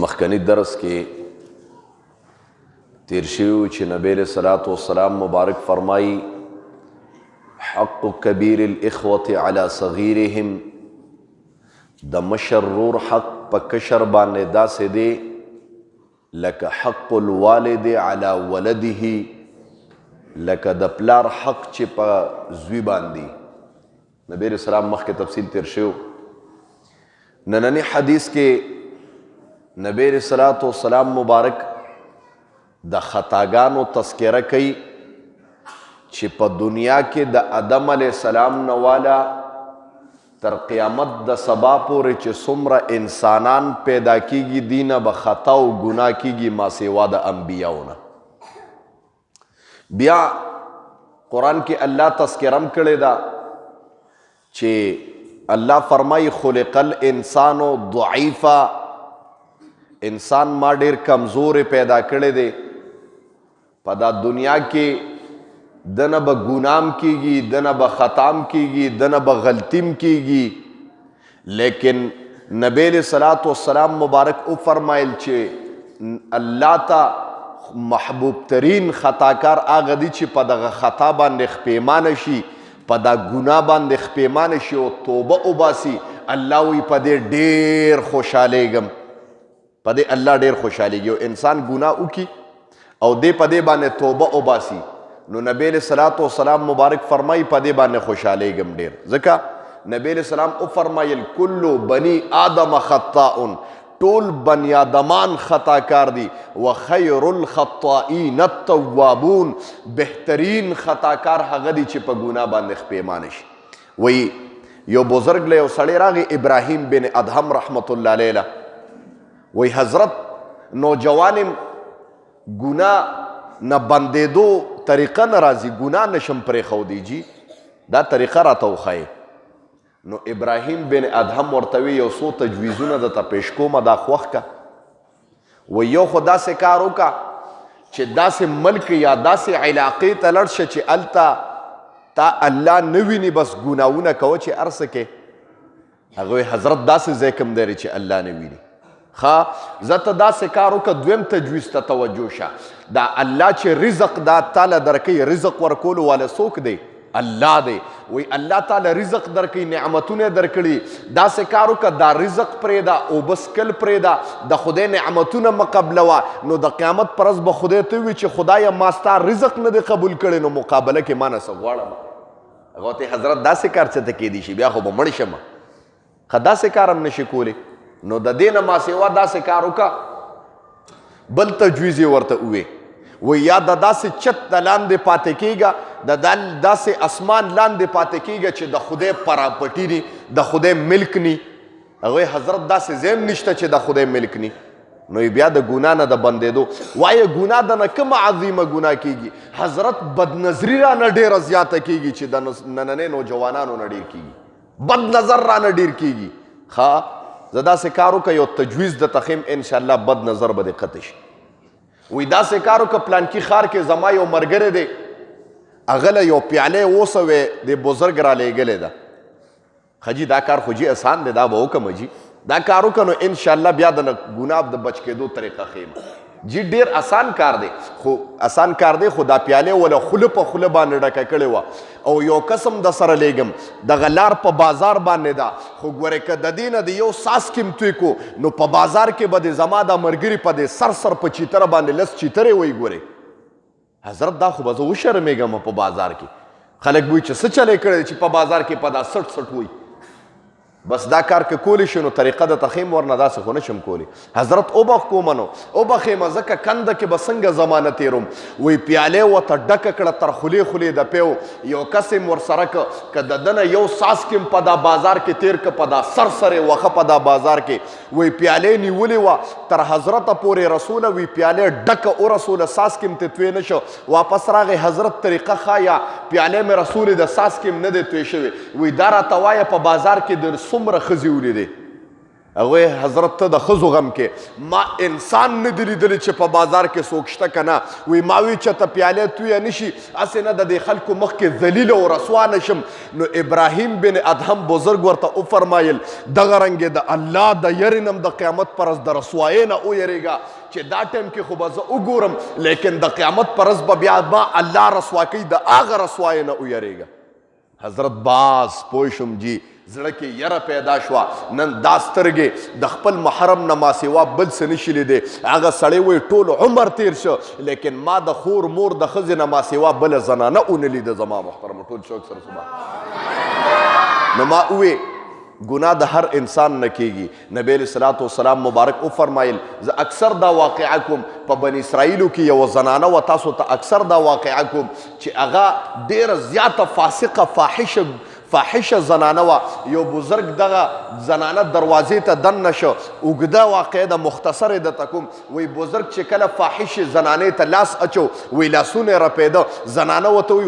مخکنی درس کې تیر شوی چې نبی علیہ الصلوۃ والسلام مبارک فرمائی حق کبیر الاخوة علی صغیرهم د مشر رور حق په کشر باندې داسې دی لکه حق الوالد علی ولده لکه د پلار حق چې په زوی باندې نبی علیہ السلام مخکې تفصیل تیر شو نننی حدیث کې نبی علیہ الصلوۃ والسلام مبارک د خطاګانو تذکره کوي چې په دنیا کې د آدم علیہ السلام نه والا تر قیامت د سبا پورې چې څومره انسانان پیدا کیږي دینه به خطا او ګناه کیږي ما سوا د انبیاونه بیا قرآن کې الله تذکرم کړی دا چې الله فرمای خلق الانسان ضعیفا انسان ما ډیر کمزور پیدا کړی دی په دا دنیا کې دنه به ګنام کیږي دنه به خطام کیږي دنه به غلطیم کیږي لیکن نبی علیہ الصلوۃ والسلام مبارک او فرمایل چې الله ته محبوب ترین خطاکار هغه دی چې په دغه خطا باندې خپېمانه شي په دا ګناه باندې خپېمانه شي او توبه وباسي الله وی په دې ډیر خوشحالیږم په دې الله ډیر خوشحالیږي او انسان ګناه وکي او دې په دې باندې توبه وباسي نو نبی علیہ الصلوۃ والسلام مبارک فرمای په دې باندې خوشحالیږم ډیر ځکه نبی علیہ السلام او فرمایل کل بنی آدم خطاء ټول بنی آدمان خطاکار دي وخیر الخطائین التوابون بهترین خطاکار هغه دي چې په ګناه باندې خپېمانه شي وی یو بزرگ له یو سړی راغی ابراهیم بن ادهم رحمت الله علیه وی حضرت نوجوانم ګناه نه بندېدو طریقه نه راځي ګناه نشم پرېښودی جی دا طریقه راته وښایي نو ابراهیم بن ادهم ورته وی یو څو تجویزونه درته پیش کومه دا خوښ که و یو خو داسې کار وکړه چې داسې ملک یا داسې علاقې ته لاړ شه چې هلته تا الله نه ویني بس ګناهونه کوه چې هر څه کې هغه وی حضرت داسې ځای کوم دی چې الله نه ویني ښه زه ته داسې کار وکړه دویم تجویز ته توجه شه دا الله چې رزق دا تاله درکوي رزق ورکولو والا څوک دی الله دی وی الله تعالی رزق درکوي نعمتونه درکړي داسې کار وکړه دا رزق پرېږده اوبه څکل پرېږده د خدای نعمتونه مه قبلوه نو د قیامت پر ورځ به خدای ته ووایي چې خدایه ما ستا رزق نه دی قبول کړی نو مقابله کې ما نه څه غواړم هغه ورته حضرت داسې کار څه ته کیدی شي بیا خو به مړ شم ښه داسې کار هم نشي کولی نو د دې نه ما سوا داسې کار وکړه بل تجویز یې ورته ووې وی یا د داسې چت د لاندې پاتې کېږه د داسې اسمان لاندې پاتې کېږه چې د خدای پراپرټي ني د خدای ملک ني هغوی حضرت داسې ځای هم نشته چې د خدای ملک ني نو بیا د ګناه نه د بندېدو وایه ګناه د نه کومه عظیمه ګناه کېږي حضرت بدنظري رانه ډېره زیاته کېږي چې د نننۍ نوجوانانو نه ډېر کېږي بد نظر رانه ډېر کېږي ښه زه داسې کار وکړه یو تجویز د تخیم انشاءالله بد نظر به دې قطع شي وی داسې کار وکړه پلانکي ښار کې زما یو ملګری دی هغه له یو پیالې اوسوې د بزرګ رالیږلې ده ښه جي دا کار خو جي اسان دی دا به وکړم جي دا کار وکړه نو انشاءالله بیا د ګناه د بچ کېدو طریقه ښیم جي ډېر اسان کار دی خو اسان کار دی خو دا پیالې وله خوله په خوله باندې ډکه کړې وه او یو قسم د سره لیږم دغه لار په بازار باندې ده خو ګورې که د دې نه د یو څاڅکي م توی کو نو په بازار کې به د زما دا ملګري په دې سر په چیتره باندې لس چیترې وی ګورې حضرت دا خو به زه وشرمېږم په بازار کې خلک به وي چې څه چلی کړی چې په بازار کې په دا سټ وی بس دا کار که کولی شي نو طریقه د تخیم ورنه داسې خو نشم کولی حضرت اوبخ کومه نو اوبخېمه ځکه کنده کې به څنګه زمانه تېروم وی پیالې ورته ډکه کړه تر خولې خولې د پیو یو کس یې ورسره که د ده نه یو څاڅکي په دا بازار کې تېر که په دا سر یې وښه په دا بازار کې وی پیالې نیولې وه تر حضرته پورې رسوله وی پیالې ډکه ورسوله څاڅکي م ترې توی نه شو واپس راغی حضرت طریقه ښایه پیالې مې رسولې د څاڅکي م نه دی توی شوې وی دا راته وایه په بازار کې د څومره ښځې ولیدې هغه حضرت ته د ښځو غم کې ما انسان نه دی لیدلی چې په بازار کې څوک شته که نه وی ما وی چې ته پیالې تویه نه شي هسې نه د دې خلکو مخکې ذلیل او رسوا نه شم. نو ابراهیم بن ادهم بزرګ ورته وفرمایل دغه رنګې د الله د یرې نم د قیامت پر ورځ د رسوایۍ نه ویرېږه چې دا ټایم کې خو به زه وګورم لیکن د قیامت پر ورځ به بیا ما الله رسوا کوي د هغه رسوایۍ نه ویرېږه. حضرت باز پوه شم جی زړه کې یره پیدا شوه نن دا سترګې د خپل محرم نه ما سوا بل څه نشي لیدی. هغه سړی وایي ټول عمر تیر شو لیکن ما د خور مور د ښځې نه ما سوا بله زنانه ونه لیده. زما محترم ټول شوق سره صبح نو ما ووې ګناه د هر انسان نه کیږي. نبی علیه الصلاة والسلام مبارک وفرمایل زه اکثر دا واقعه کوم په بني اسرائیلو کې یوه زنانه وه تاسو ته اکثر دا واقعه کوم چې هغه ډېره زیاته فاسقه فاحشه زنانه وه. یو بزرګ دغه زنانه دروازې ته دننه شو اوږده واقعه د مختصرې درته کوم. وی بزرګ چې کله فاحشې زنانې ته لاس اچو وی لاسونه یې رپېده. زنانه ورته وی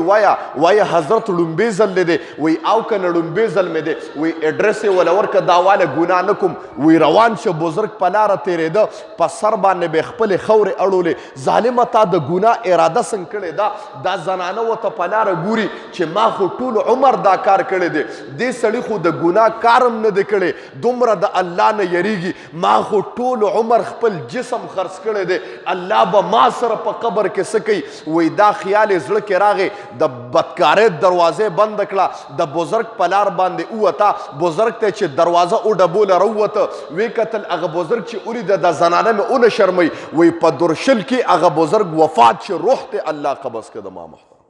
وایه حضرت لومبې ځل دی وی او که نه لومبې ځل مې دی وی اډرس یې وله ورکه دا واله ګناه نه کوم. وی روان شه بزرګ په لاره تېرېده په سر باندې به یې خپلې خورې اړولې. ظالمه تا د ګناه اراده څنګه کړې ده؟ دا زنانه ورته په لاره ګوري چې ما خو ټول عمر دا کار کړی دی دې سړي خو د ګناه کارم نه دی کړی دومره د الله نه یریږي. ما خو ټول عمر خپل جسم خرڅ کړی دی الله به ما سره په قبر کې څه کوي؟ وایي دا خیال یې زړه کې راغی د بدکارۍ دروازې بنده کړه د بزرګ په لار باندې ووته. بزرګ ته چې دروازه وډبوله راووته ویې کتل هغه بزرګ چې ولیده دا زنانه مې ونه شرموي. وایي په درشل کې هغه بزرګ وفات چې روح ته الله قبض کړه. ما محترم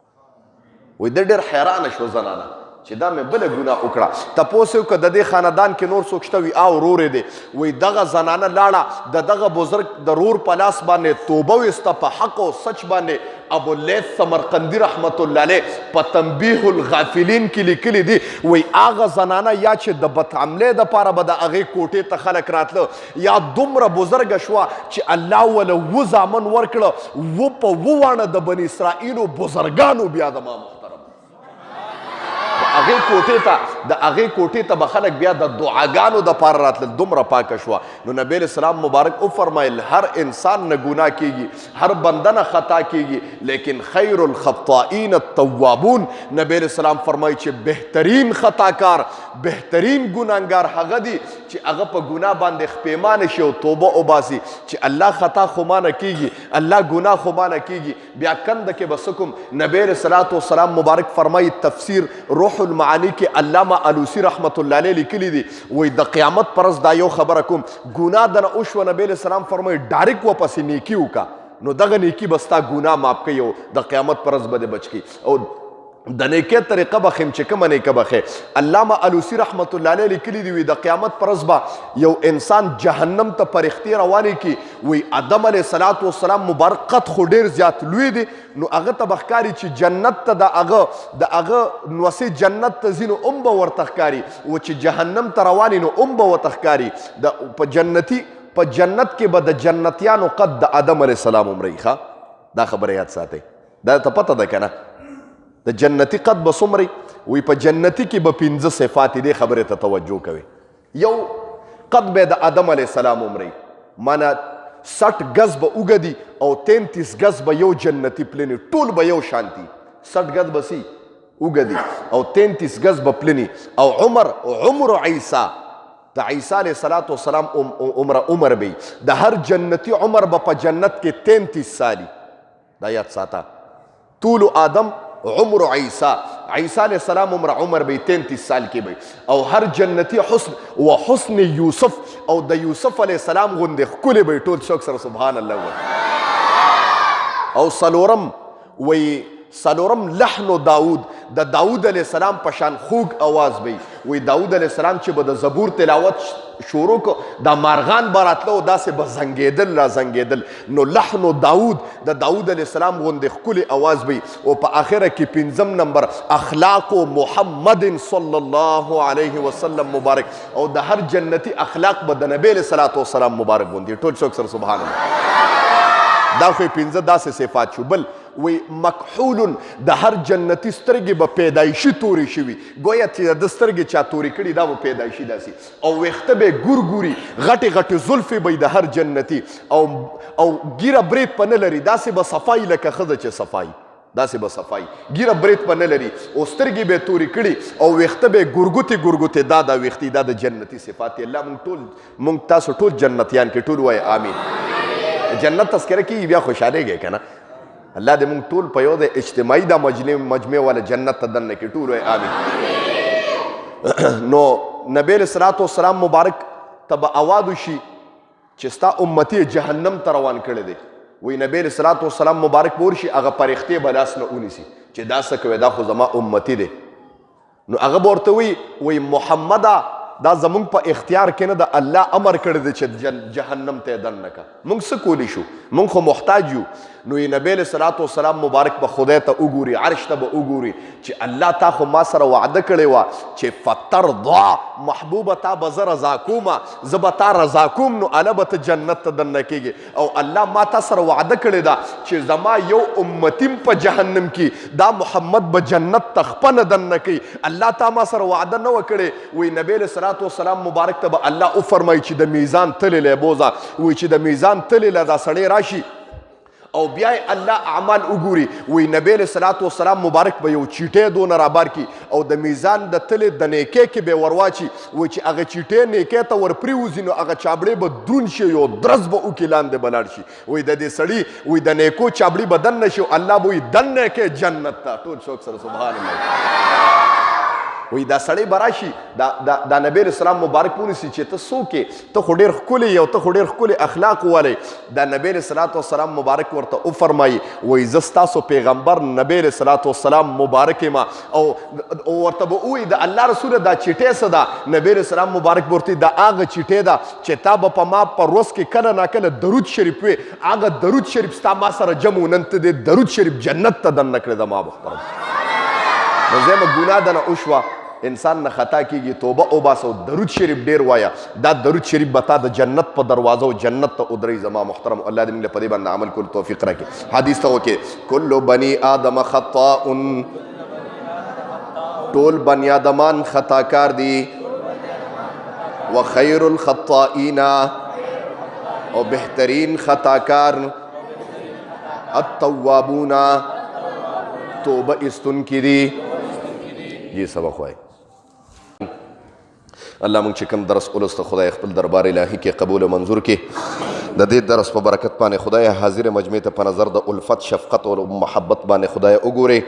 وایي ده ډېر حیرانه شو زنانه چې دا مې بله ګناه وکړه. تپوس یې وکړه د دې خاندان کې نور څوک شته وي او ورور یې دی. وایي دغه زنانه لاړه د دغه بزرګ د رور په لاس باندې توبه ویسته په حق او سچ باندې. ابو اللیث سمرقندي رحمت الله علیه په تنبیه الغافلین کې لیکلی دي وایي هغه زنانه یا چې د بدعملۍ دپاره به د هغې کوټې ته خلک راتله یا دومره بزرګه شوه چې الله وله اووه زامن ورکړه اووه په اووه واړه د بني اسرائیلو بزرګانو بیا د ما د هغې کوټې ته به خلک بیا د دعاګانو دپاره راتلل دومره پاکه شوه. نو نبی علیه السلام مبارک وفرمایل هر انسان نه ګناه کیږي هر بنده نه خطا کیږي لیکن خیر الخطائین التوابون. نبی علیه السلام فرمایي چې بهترین خطاکار بهترین ګناهګار هغه دی چې هغه په ګناه باندې خپیمانه شي او توبه وباسي چې الله خطا خو ما نه کیږي الله ګناه خو ما نه کیږي. بیا کنده کې به څه کوم؟ نبی علیه الصلاة والسلام مبارک فرمایي تفسیر روح المعانی کې علامه الوسی رحمت الله علیه لیکلی دي وایي د قیامت پر ورځ دا یو خبره کوم ګناه دنه وشوه نبی علیه السلام فرمایي ډایرکټ ورپسې نیکي وکړه نو دغه نیکي به ستا ګناه معاف کوي او د قیامت پر ورځ به دې بچ کړي. او د نیکۍ طریقه به ښیم چې کومه نیکه به ښې. علامه الوسی رحمت الله علیه لیکلي دي وي د قیامت پر ورځ به یو انسان جهنم ته پرښتې روانې کړي. وایي آدم علیه الصلاة والسلام مبارک قد خو ډېر زیات لوی دی نو هغه ته به ښکاري چې جنت ته د هغه نوسې جنت ته ځي نو هم به ورته ښکاري و چې جهنم ته روانې نو هم به ورته ښکاري. په جنت کې به د جنتیانو قد د آدم علیه السلام عمرې ښه دا خبره یاد ساتئ دا ته پته ده که نه د جنتي قد به څومرې وایي په جنتي کې به 5 صفات دې خبرې ته توجه کوي. یو قد به د آدم علیه السلام عمرې معنی 60 گز به اوږدي او 33 گز به یو جنتي پلني ټول به یو شانتي 60 گز به سي اوږدي او 33 گز به پلني او عمر عیسی د عیسی علیه الصلاة والسلام عمر به د هر جنتي عمر به په جنت کې 33 سالي. دا یاد ساته طول آدم عمر عیسی علیه السلام عمر به 33 سال کې به او هر جنتی حسن یوسف او د یوسف علیه السلام غوندې ښکلې به ټول څوک سره سبحان الله او څلورم لحن داود د داود علیه السلام په شان خوږ اواز به وی داود علیه السلام چې به د زبور تلاوت شروع کو دا مارغان به راتله او داسې به زنګېدل را زنګېدل. نو لحن داود د داود علیه السلام غوندې ښکلې اواز به او په آخره کې 5 نمبر اخلاق محمد صلی الله علیه وسلم مبارک او د هر جنتی اخلاق به د نبی علیه الصلاة والسلام مبارک غوندې ټول څوک سره سبحان الله دا خو یې 5 داسې صفات شو. بل وی مکحول د هر جنتی سترګې به پیدایشي تورې شوي، گویا چې د سترګې چا تورې کړي دا به پیدایشي داسې، او ویښته به یې ګورګوري، غټې غټې زلفې به د هر جنتي، او ګیره برید په نه لري، داسې به صفایي لکه ښځه چې صفایي، داسې به صفایي، ګیره برید په نه لري، او سترګې به یې تورې کړي او ویښته به یې ګورګوتې ګورګوتې، دا ویښتې دا د جنتي صفات دي. الله موږ تاسو ټول جنتیان کې ټول وایي آمین. جنت تذکره کېږي بیا خوشحالېږئ که نه. الله دې موږ ټول په یو د اجتماعي دا مجمع والا جنت ته دننه کې ټول وایي آمین. نو نبی علیه الصلاة والسلام مبارک ته به آواز وشي چې ستا امتي جهنم ته روان کړی دی. وی نبی علیه الصلاة والسلام مبارک به ورشي، هغه پرښتې به لاس نه ونیسي چې دا څه کوې، دا خو زما امتي دی. نو هغه به ورته وی محمده دا زمونږ په اختیار کې نه ده، الله امر کړی دی چې جهنم ته یې دننه که، موږ څه کولی شو، موږ خو محتاج یو. نو یې نبی علیه الصلاة والسلام مبارک به خدای ته وګوري، عرش ته به وګوري چې الله تا خو ما سره وعده کړې وه چې فترضا، محبوبه تا به زه رضا کومه، زه به تا رضا کوم، نو اله به ته جنت ته دننه کېږي. او الله ما تا سره وعده کړې ده چې زما یو امتیم په جهنم کې، دا محمد به جنت ته خپله دننه کوي. الله تا ما سره وعده نه وه کړې. وی نبی علیه الصلاة والسلام مبارک ته به الله وفرمایي چې د میزان تلې لی بوځه. وی چې د میزان تلې لی دا سړی راشي او بیا الله اعمال وګوري. وی نبی علیه الصلاة والسلام مبارک به یو چیټۍ دونه رابار کړي او د میزان د تلې د نیکۍ کې به ورواچي. وی چې هغه چیټۍ نیکۍ ته ور پرېوځي نو هغه چابړې به دروند شي، یو درز به وکړي، لاندې به لاړ شي. وی د دې سړي وی د نیکو چابړي به دننه شي، الله به وی دننه کې جنت ته. ټول شوق سره سبحان الله. وی دا سړی به راشي، دا نبی علیه السلام مبارک ونیسي چې ته څوک یې، ته خو ډېر ښکلی یې او ته خو ډېر ښکلي اخلاق والی. دا نبی علیه الصلاة والسلام مبارک ورته وفرمایي وی زه ستاسو پیغمبر نبی علیه الصلاة والسلام مبارک یم. او ورته به ووایي د الله رسوله دا چیټۍ څه ده؟ نبی علیه السلام مبارک به ورته دا هغه چیټۍ ده چې تا به په ما په ورځ کې کله ناکله درود شریف وی، هغه درود شریف ستا ما سره جمع نن ته دې درود شریف جنت ته دننه کړې ده. ما محترم نو زیمه ګناه ده نه وشوه، انسان نه خطا کېږي، توبه وباسه، درود شریف ډېر وایه. دا درود شریف به تا د جنت په دروازه او جنت ته ودروي. زما محترم الله دې موږ له په دې باندې عمل کولو توفیق راکړي. حدیث ته وکړي کل بني آدم خطاء، ټول بني آدمان خطاکار دي، و خیر الخطائین، او بهترین خطاکار التوابون، توبه ایستونکي دي. جی سبق وایي. الله مونږ چې کوم درس ولسته خدای خپل دربار الهي کې قبول او منظور کې. د دې درس په برکت باندې خدای حاضر مجمع ته په نظر د الفت، شفقت او محبت باندې خدای وګوري.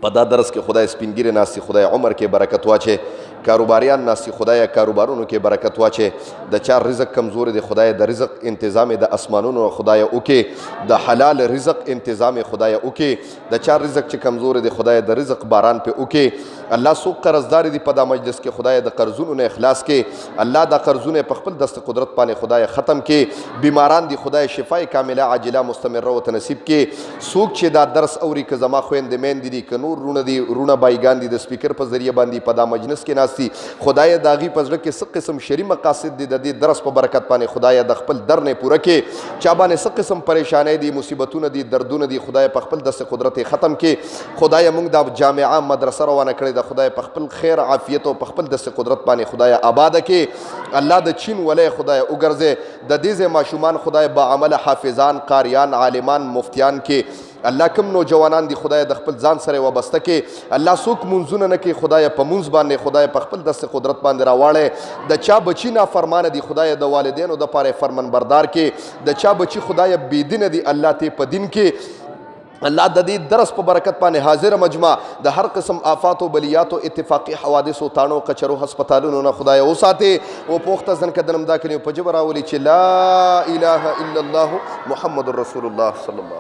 په دا درس کې خدای سپینګیري ناستي، خدای عمر کې برکت واچي. کاروباریان ناستي، خدای کاروبارونو کې برکت واچي. د چا رزق کمزور دی، خدای د رزق انتظام د اسمانونو خدای وکي، د حلال رزق انتظام خدای وکي. د چا رزق چې کمزور دی، خدای د رزق باران په وکي. الله څوک قرضدار دي په دا مجلس کې، خدای د قرضونو نه اخلاص کې. الله دا قرضونه په خپل دست قدرت باندې خدای ختم کې. بیماران دي، خدای شفای کامله عاجله مستمره او تنصیب کې. څوک چې دا درس اوري که زما خویندې میندې دي، که نور رونه دي، رونه بایګان دي، د سپیکر په ذریعه باندې په دا مجلس کې ناستي، خدای د هغې په زړه کې څه قسم شري مقاصد دي، د دې درس په برکت باندې خدای د خپل در نه پوره کې. چا باندې څه قسم پریشانۍ دي، مصیبتونه دي، دردونه دي، خدای په خپل دست قدرت ختم کې. خدای موږ دا جامعه مدرسه روانه کړې ده، خدای په خپل خیر عافیت او په خپل دست قدرت باندې خدای آباده کې. الله د چین ولی خدای وګرځي. د دې ځای ماشومان خدای با عمله حافظان، قاریان، عالمان، مفتیان کې. الله کوم نوجوانان دي خدای د خپل ځان سره وابسته کې. الله څوک منځونه نه کوي، خدای په منځ باندې خدای په خپل دست قدرت باندې راواړی. د چا بچي نافرمانه دي، خدای د والدینو دپاره فرمان بردار کې. د چا بچي خدای بېدینه دي، الله ته په دین کې. الله د دې درس په برکت باندې حاضر مجمع د هر قسم آفات او بلیات او اتفاقی حوادث او تانو کچرو هسپتالونو نه خدای وساتي. او پوښته ځن کدنم دا کلمې په جبر راولي چې لا اله الا الله محمد رسول الله صلی الله